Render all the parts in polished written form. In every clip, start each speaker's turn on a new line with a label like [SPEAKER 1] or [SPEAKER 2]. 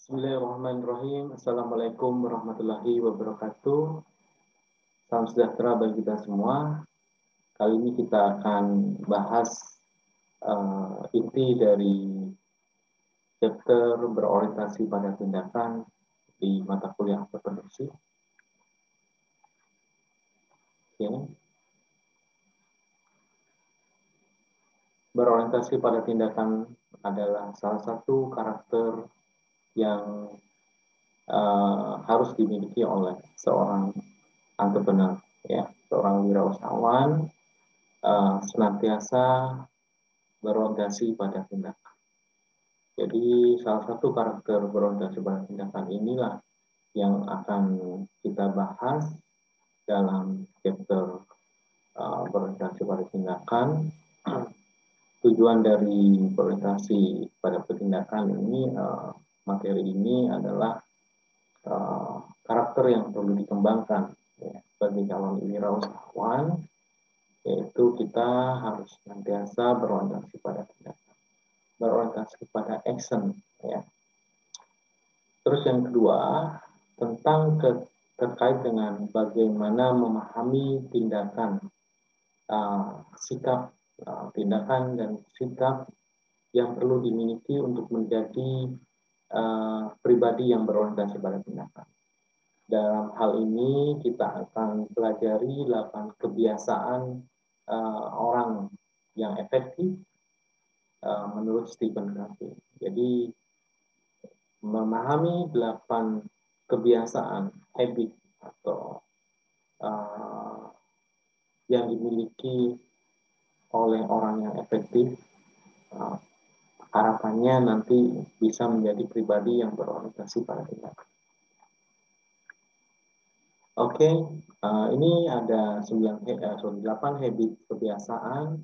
[SPEAKER 1] Bismillahirrahmanirrahim. Assalamualaikum warahmatullahi wabarakatuh. Salam sejahtera bagi kita semua. Kali ini kita akan bahas inti dari chapter berorientasi pada tindakan di mata kuliah entrepreneurship. Berorientasi pada tindakan adalah salah satu karakter yang harus dimiliki oleh seorang entrepreneur, ya, seorang wirausahawan senantiasa berorientasi pada tindakan. Jadi salah satu karakter berorientasi pada tindakan inilah yang akan kita bahas dalam chapter berorientasi pada tindakan. Tujuan dari berorientasi pada tindakan ini, materi ini adalah karakter yang perlu dikembangkan ya, bagi calon wirausahawan, yaitu kita harus senantiasa berorientasi pada tindakan, berorientasi pada action ya. Terus yang kedua, tentang terkait dengan bagaimana memahami tindakan, sikap, tindakan dan sikap yang perlu dimiliki untuk menjadi pribadi yang berorientasi pada tindakan. Dalam hal ini kita akan pelajari 8 kebiasaan orang yang efektif menurut Stephen Covey. Jadi memahami 8 kebiasaan habit atau yang dimiliki oleh orang yang efektif, harapannya nanti bisa menjadi pribadi yang berorientasi pada tindakan. Oke, ini ada 8 habit kebiasaan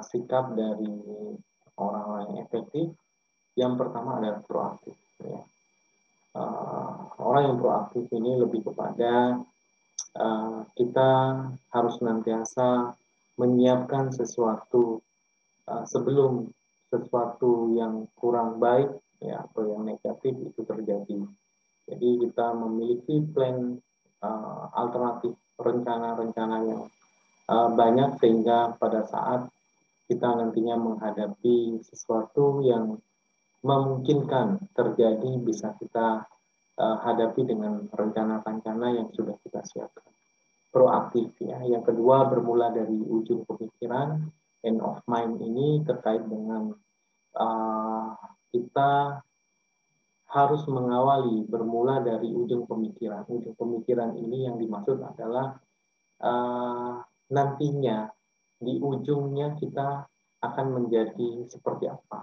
[SPEAKER 1] sikap dari orang-orang yang efektif. Yang pertama adalah proaktif. Ya. Orang yang proaktif ini lebih kepada kita harus senantiasa menyiapkan sesuatu sebelum sesuatu yang kurang baik ya, atau yang negatif itu terjadi. Jadi kita memiliki plan alternatif, rencana-rencana yang banyak, sehingga pada saat kita nantinya menghadapi sesuatu yang memungkinkan terjadi bisa kita hadapi dengan rencana-rencana yang sudah kita siapkan. Proaktif ya. Yang kedua bermula dari ujung pemikiran, end of mind ini terkait dengan kita harus mengawali bermula dari ujung pemikiran. Ujung pemikiran ini yang dimaksud adalah nantinya di ujungnya kita akan menjadi seperti apa.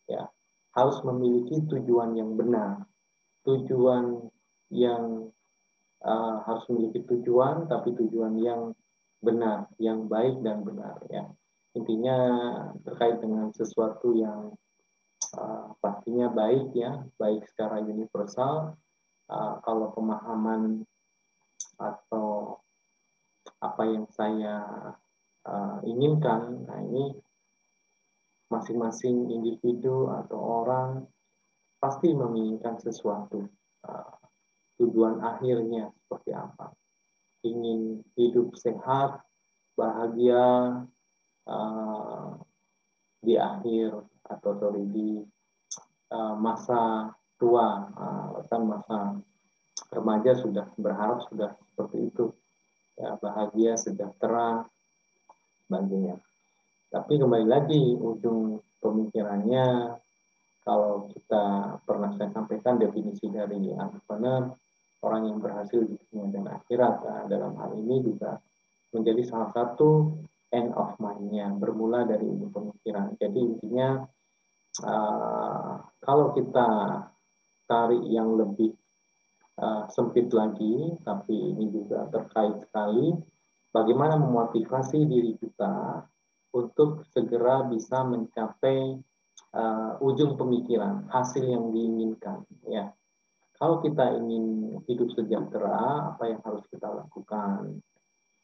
[SPEAKER 1] Ya, harus memiliki tujuan yang benar, tujuan yang harus memiliki tujuan, tapi tujuan yang benar, yang baik dan benar. Ya, intinya terkait dengan sesuatu yang pastinya baik ya, baik secara universal. Kalau pemahaman atau apa yang saya inginkan, nah ini masing-masing individu atau orang pasti menginginkan sesuatu. Tujuan akhirnya seperti apa? Ingin hidup sehat, bahagia di akhir atau di masa tua, kan masa remaja sudah berharap sudah seperti itu, ya, bahagia, sejahtera, sebagainya. Tapi kembali lagi ujung pemikirannya, kalau kita pernah saya sampaikan definisi dari entrepreneur, orang yang berhasil di dunia dan akhirat. Nah, dalam hal ini juga menjadi salah satu end of mind-nya, bermula dari ujung pemikiran. Jadi intinya kalau kita tarik yang lebih sempit lagi, tapi ini juga terkait sekali, bagaimana memotivasi diri kita untuk segera bisa mencapai ujung pemikiran, hasil yang diinginkan. Ya, kalau kita ingin hidup sejahtera, apa yang harus kita lakukan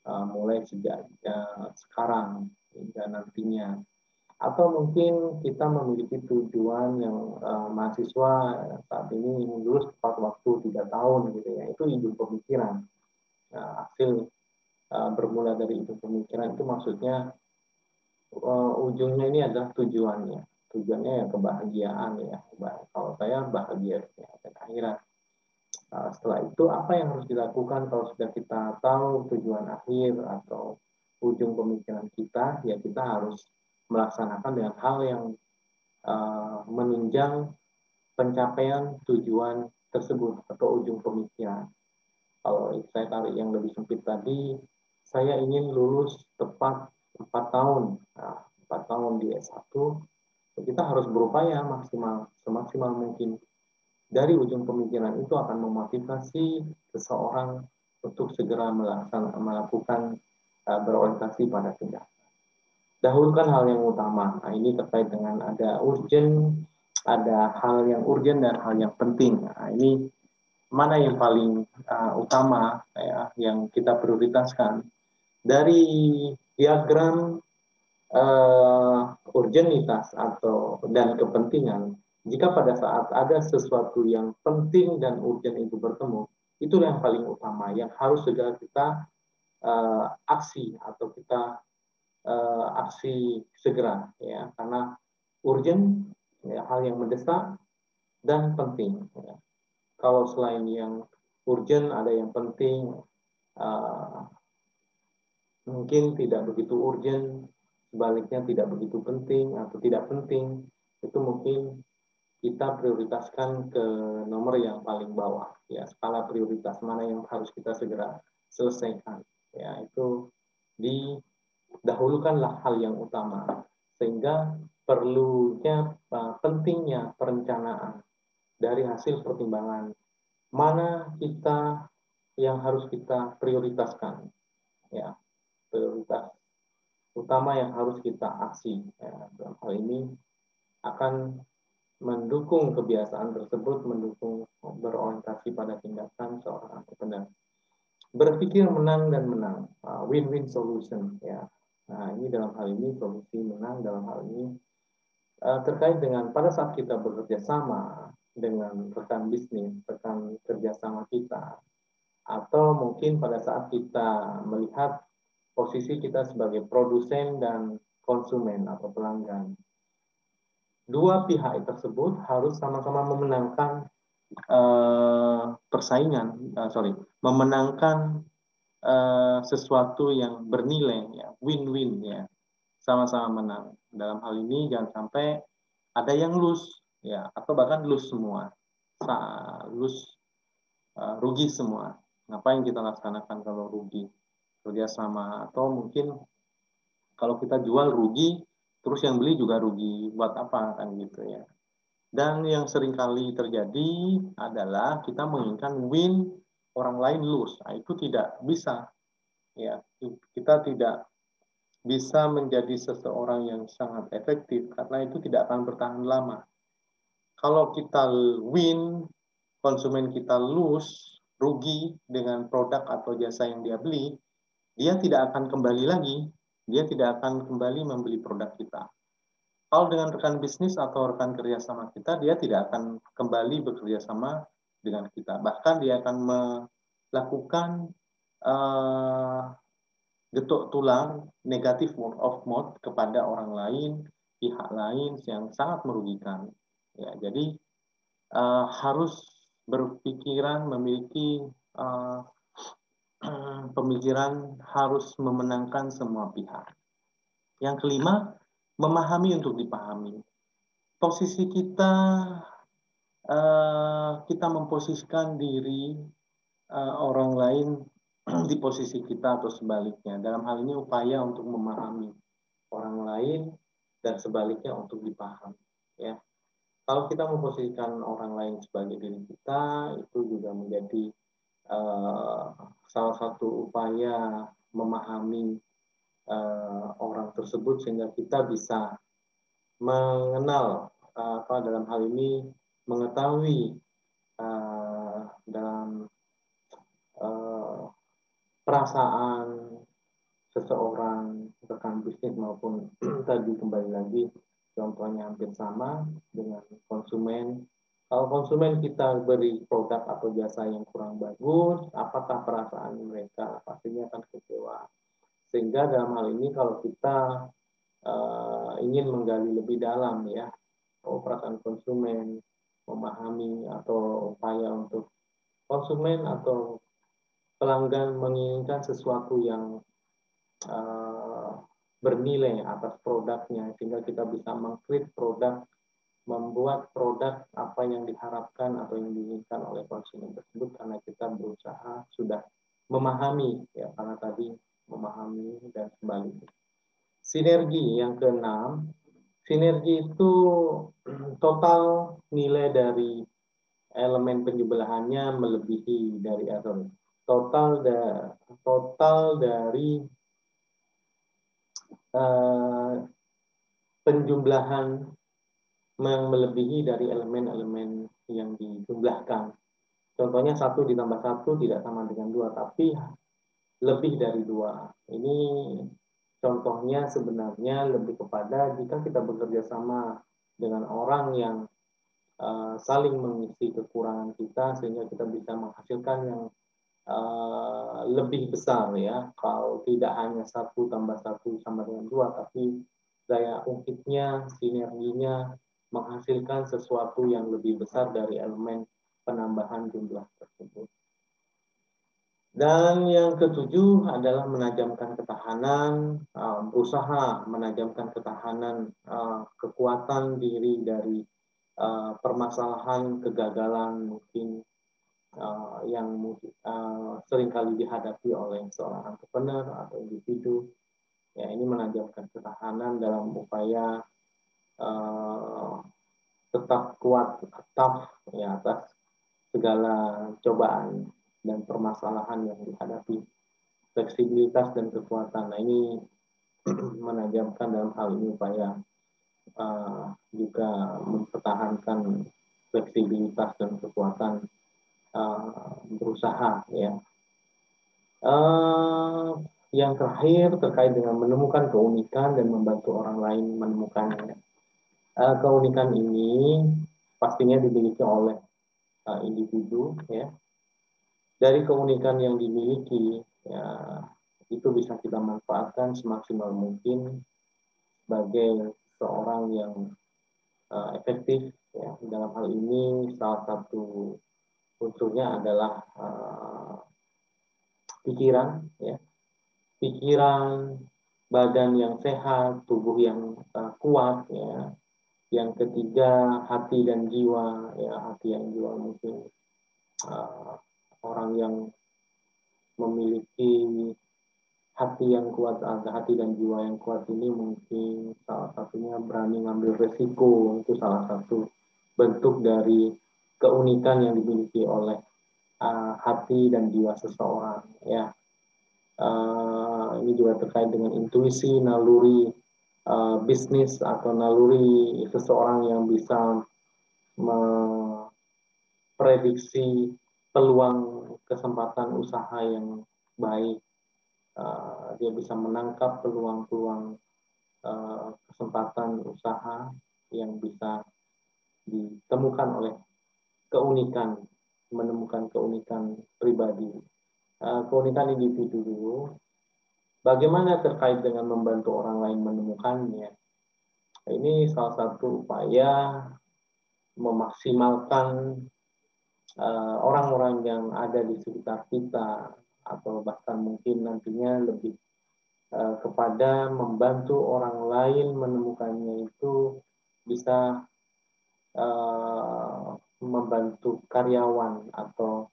[SPEAKER 1] mulai sejak sekarang hingga nantinya? Atau mungkin kita memiliki tujuan yang mahasiswa saat ini ingin lulus tepat waktu 3 tahun gitu ya, itu ide pemikiran. Nah, hasil bermula dari ide pemikiran itu maksudnya ujungnya ini adalah tujuannya ya kebahagiaan ya. Kalau saya bahagia ya, dan akhirat. Setelah itu apa yang harus dilakukan kalau sudah kita tahu tujuan akhir atau ujung pemikiran kita, ya kita harus melaksanakan dengan hal yang menunjang pencapaian tujuan tersebut atau ujung pemikiran. Kalau saya tarik yang lebih sempit tadi, saya ingin lulus tepat 4 tahun. Nah, 4 tahun di S1, kita harus berupaya semaksimal mungkin. Dari ujung pemikiran itu akan memotivasi seseorang untuk segera melakukan berorientasi pada tindakan. Dahulukan hal yang utama. Nah, ini terkait dengan ada urgent, ada hal yang urgent dan hal yang penting. Nah, ini mana yang paling utama ya, yang kita prioritaskan. Dari diagram urgenitas atau dan kepentingan, jika pada saat ada sesuatu yang penting dan urgent itu bertemu, itu yang paling utama, yang harus segera kita aksi atau kita aksi segera ya, karena urgent ya, hal yang mendesak dan penting ya. Kalau selain yang urgent ada yang penting, mungkin tidak begitu urgent, sebaliknya tidak begitu penting atau tidak penting, itu mungkin kita prioritaskan ke nomor yang paling bawah ya, skala prioritas mana yang harus kita segera selesaikan ya, itu didahulukanlah hal yang utama, sehingga perlunya pentingnya perencanaan dari hasil pertimbangan mana kita yang harus kita prioritaskan ya, prioritas utama yang harus kita aksi ya. Dalam hal ini akan mendukung kebiasaan tersebut, mendukung berorientasi pada tindakan seorang entrepreneur. Berpikir menang dan menang, win-win solution ya. Nah, ini dalam hal ini solusi menang dalam hal ini terkait dengan pada saat kita bekerja sama dengan rekan bisnis, rekan kerjasama kita, atau mungkin pada saat kita melihat posisi kita sebagai produsen dan konsumen atau pelanggan. Dua pihak tersebut harus sama-sama memenangkan memenangkan sesuatu yang bernilai ya, win-win ya, sama-sama menang. Dalam hal ini jangan sampai ada yang lose ya, atau bahkan lose semua, rugi semua. Ngapain kita laksanakan kalau rugi? Kerjasama, atau mungkin kalau kita jual rugi, terus yang beli juga rugi, buat apa kan gitu ya. Dan yang seringkali terjadi adalah kita menginginkan win, orang lain lose. Nah, itu tidak bisa ya. Kita tidak bisa menjadi seseorang yang sangat efektif karena itu tidak akan bertahan lama. Kalau kita win, konsumen kita lose, rugi dengan produk atau jasa yang dia beli, dia tidak akan kembali lagi, dia tidak akan kembali membeli produk kita. Kalau dengan rekan bisnis atau rekan kerjasama kita, dia tidak akan kembali bekerja sama dengan kita. Bahkan dia akan melakukan getuk tulang, negatif word of mouth kepada orang lain, pihak lain yang sangat merugikan. Ya, jadi harus berpikiran, memiliki pemikiran harus memenangkan semua pihak. Yang kelima, memahami untuk dipahami. Posisi kita, kita memposisikan diri orang lain di posisi kita atau sebaliknya. Dalam hal ini upaya untuk memahami orang lain dan sebaliknya untuk dipahami. Ya, kalau kita memposisikan orang lain sebagai diri kita, itu juga menjadi salah satu upaya memahami orang tersebut sehingga kita bisa mengenal dalam hal ini mengetahui dalam perasaan seseorang rekan bisnis maupun tadi kembali lagi contohnya hampir sama dengan konsumen. Kalau konsumen kita beri produk atau jasa yang kurang bagus, apakah perasaan mereka? Pastinya akan kecewa. Sehingga dalam hal ini kalau kita ingin menggali lebih dalam ya, perasaan konsumen, memahami atau upaya untuk konsumen atau pelanggan menginginkan sesuatu yang bernilai atas produknya, sehingga kita bisa mengkrit produk, membuat produk apa yang diharapkan atau yang diinginkan oleh konsumen tersebut, karena kita berusaha sudah memahami ya, karena tadi memahami dan sebaliknya. Sinergi yang keenam, sinergi itu total nilai dari elemen penjumlahannya melebihi dari total dari penjumlahan yang melebihi dari elemen-elemen yang dijumlahkan. Contohnya 1 ditambah 1 tidak sama dengan 2, tapi lebih dari 2. Ini contohnya sebenarnya lebih kepada jika kita bekerja sama dengan orang yang saling mengisi kekurangan kita, sehingga kita bisa menghasilkan yang lebih besar ya. Kalau tidak hanya 1 tambah 1 sama dengan 2, tapi daya ungkitnya, sinerginya menghasilkan sesuatu yang lebih besar dari elemen penambahan jumlah tersebut. Dan yang ketujuh adalah menajamkan ketahanan, berusaha menajamkan ketahanan, kekuatan diri dari permasalahan, kegagalan mungkin yang seringkali dihadapi oleh seorang entrepreneur atau individu. Ya, ini menajamkan ketahanan dalam upaya tetap kuat, tough ya, atas segala cobaan dan permasalahan yang dihadapi. Fleksibilitas dan kekuatan. Nah, ini menajamkan dalam hal ini upaya juga mempertahankan fleksibilitas dan kekuatan berusaha ya. Yang terakhir terkait dengan menemukan keunikan dan membantu orang lain menemukannya. Keunikan ini pastinya dimiliki oleh individu ya. Dari keunikan yang dimiliki ya, itu bisa kita manfaatkan semaksimal mungkin sebagai seorang yang efektif ya. Dalam hal ini salah satu unsurnya adalah pikiran ya, pikiran, badan yang sehat, tubuh yang kuat ya. Yang ketiga hati dan jiwa ya, hati dan jiwa mungkin orang yang memiliki hati yang kuat, hati dan jiwa yang kuat ini mungkin salah satunya berani ngambil resiko. Itu salah satu bentuk dari keunikan yang dimiliki oleh hati dan jiwa seseorang ya. Ini juga terkait dengan intuisi, naluri bisnis atau naluri seseorang yang bisa memprediksi peluang kesempatan usaha yang baik. Dia bisa menangkap peluang-peluang kesempatan usaha yang bisa ditemukan oleh keunikan, menemukan keunikan pribadi. Keunikan individu dulu. Bagaimana terkait dengan membantu orang lain menemukannya? Ini salah satu upaya memaksimalkan orang-orang yang ada di sekitar kita, atau bahkan mungkin nantinya lebih kepada membantu orang lain menemukannya, itu bisa membantu karyawan atau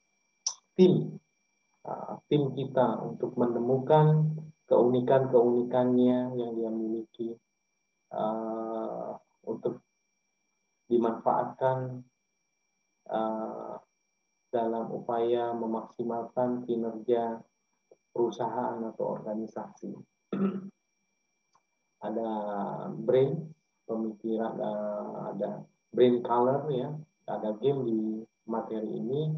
[SPEAKER 1] tim kita untuk menemukan keunikan-keunikannya yang dia miliki untuk dimanfaatkan dalam upaya memaksimalkan kinerja perusahaan atau organisasi. Ada brain, pemikiran, ada brain color ya, ada game di materi ini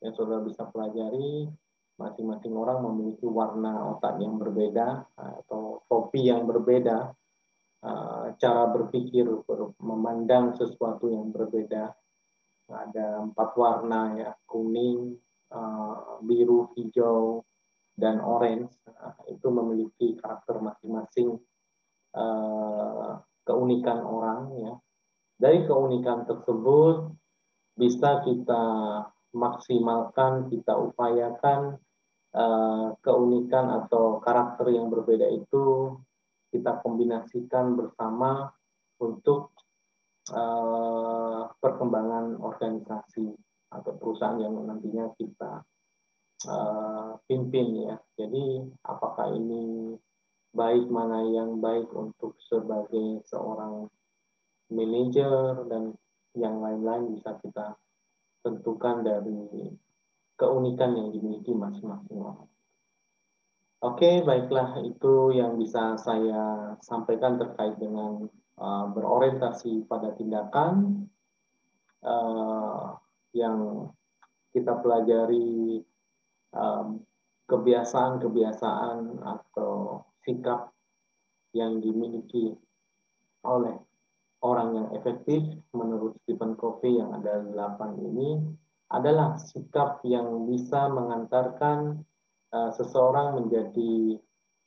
[SPEAKER 1] yang saudara bisa pelajari. Masing-masing orang memiliki warna otak yang berbeda atau topi yang berbeda, cara berpikir, memandang sesuatu yang berbeda. Ada 4 warna ya, kuning, biru, hijau, dan orange. Itu memiliki karakter masing-masing, keunikan orang ya. Dari keunikan tersebut bisa kita maksimalkan, kita upayakan keunikan atau karakter yang berbeda itu kita kombinasikan bersama untuk perkembangan organisasi atau perusahaan yang nantinya kita pimpin ya. Jadi apakah ini baik, mana yang baik untuk sebagai seorang manajer dan yang lain-lain bisa kita tentukan dari keunikan yang dimiliki masing-masing orang. Oke, baiklah, itu yang bisa saya sampaikan terkait dengan berorientasi pada tindakan yang kita pelajari, kebiasaan-kebiasaan atau sikap yang dimiliki oleh orang yang efektif menurut Stephen Covey yang ada 8 ini adalah sikap yang bisa mengantarkan seseorang menjadi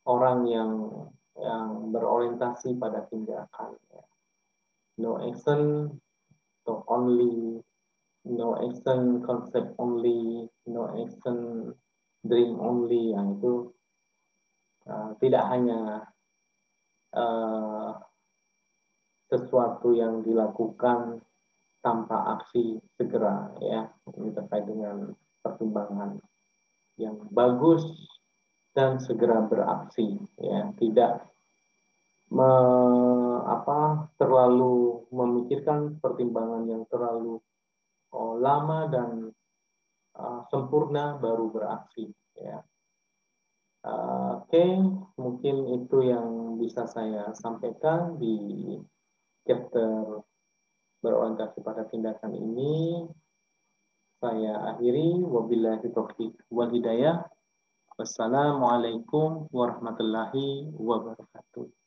[SPEAKER 1] orang yang berorientasi pada tindakan. No action, so only, no action, concept only, no action, dream only. Yang itu tidak hanya sesuatu yang dilakukan tanpa aksi segera ya. Ini terkait dengan pertimbangan yang bagus dan segera beraksi ya, tidak terlalu memikirkan pertimbangan yang terlalu lama dan sempurna baru beraksi ya. Oke, mungkin itu yang bisa saya sampaikan di chapter berorientasi pada tindakan ini. Saya akhiri, wabillahi taufiq wal hidayah. Wassalamualaikum warahmatullahi wabarakatuh.